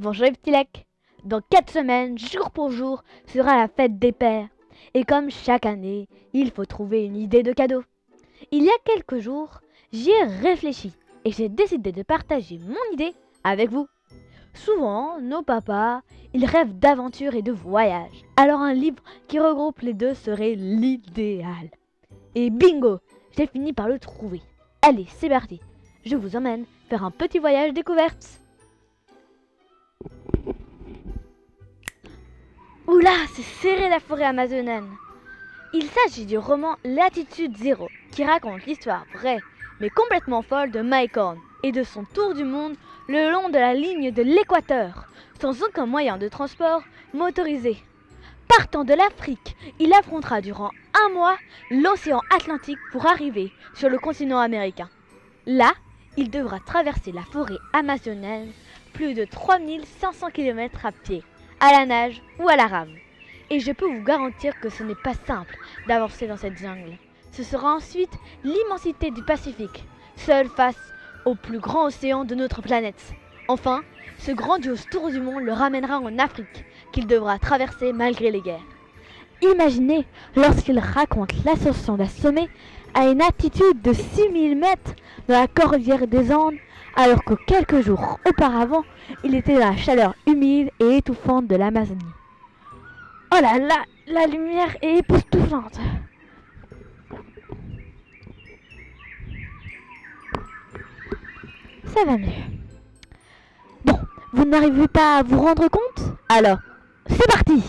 Bonjour les petits lacs. Dans 4 semaines, jour pour jour, sera la fête des pères. Et comme chaque année, il faut trouver une idée de cadeau. Il y a quelques jours, j'y ai réfléchi et j'ai décidé de partager mon idée avec vous. Souvent, nos papas, ils rêvent d'aventure et de voyage. Alors un livre qui regroupe les deux serait l'idéal. Et bingo, j'ai fini par le trouver. Allez, c'est parti. Je vous emmène faire un petit voyage découverte. Oula, c'est serré la forêt amazonienne. Il s'agit du roman Latitude Zéro, qui raconte l'histoire vraie, mais complètement folle de Mike Horn et de son tour du monde le long de la ligne de l'équateur, sans aucun moyen de transport motorisé. Partant de l'Afrique, il affrontera durant un mois l'océan Atlantique pour arriver sur le continent américain. Là, il devra traverser la forêt amazonienne, plus de 3500 km à pied, à la nage ou à la rame. Et je peux vous garantir que ce n'est pas simple d'avancer dans cette jungle. Ce sera ensuite l'immensité du Pacifique, seul face au plus grand océan de notre planète. Enfin, ce grandiose tour du monde le ramènera en Afrique, qu'il devra traverser malgré les guerres. Imaginez lorsqu'il raconte l'ascension d'un sommet à une altitude de 6000 mètres dans la cordillère des Andes, alors que quelques jours auparavant, il était dans la chaleur humide et étouffante de l'Amazonie. Oh là là, la lumière est époustouflante. Ça va mieux. Bon, vous n'arrivez pas à vous rendre compte? Alors, c'est parti!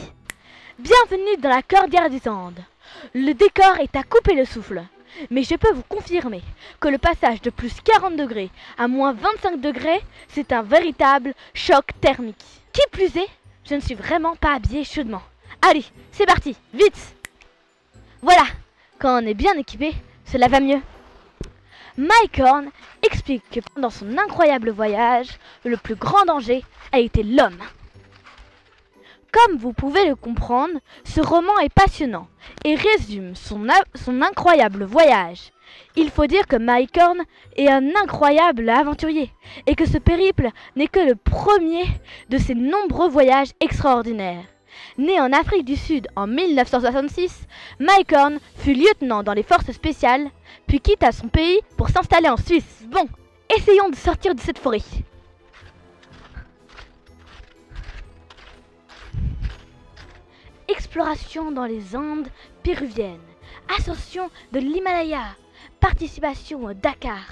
Bienvenue dans la cordillère des Andes. Le décor est à couper le souffle. Mais je peux vous confirmer que le passage de plus 40 degrés à moins 25 degrés, c'est un véritable choc thermique. Qui plus est, je ne suis vraiment pas habillée chaudement. Allez, c'est parti, vite! Voilà, quand on est bien équipé, cela va mieux. Mike Horn explique que pendant son incroyable voyage, le plus grand danger a été l'homme. Comme vous pouvez le comprendre, ce roman est passionnant et résume son incroyable voyage. Il faut dire que Mike Horn est un incroyable aventurier et que ce périple n'est que le premier de ses nombreux voyages extraordinaires. Né en Afrique du Sud en 1966, Mike Horn fut lieutenant dans les forces spéciales, puis quitta son pays pour s'installer en Suisse. Bon, essayons de sortir de cette forêt. Exploration dans les Andes péruviennes, ascension de l'Himalaya, participation au Dakar,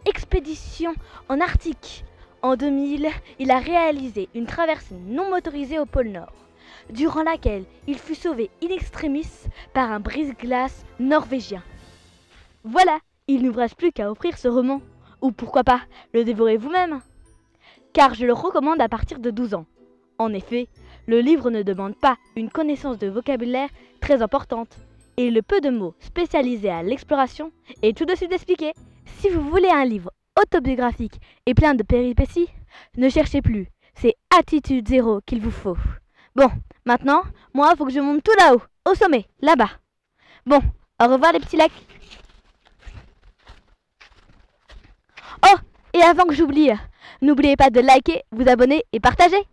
expédition en Arctique. En 2000, il a réalisé une traversée non motorisée au pôle Nord, durant laquelle il fut sauvé in extremis par un brise-glace norvégien. Voilà, il ne vous reste plus qu'à offrir ce roman, ou pourquoi pas le dévorer vous-même, car je le recommande à partir de 12 ans. En effet, le livre ne demande pas une connaissance de vocabulaire très importante, et le peu de mots spécialisés à l'exploration est tout de suite expliqué. Si vous voulez un livre autobiographique et plein de péripéties, ne cherchez plus, c'est Attitude Zéro qu'il vous faut. Bon, maintenant, moi, faut que je monte tout là-haut, au sommet, là-bas. Bon, au revoir les petits lacs. Oh, et avant que j'oublie, n'oubliez pas de liker, vous abonner et partager.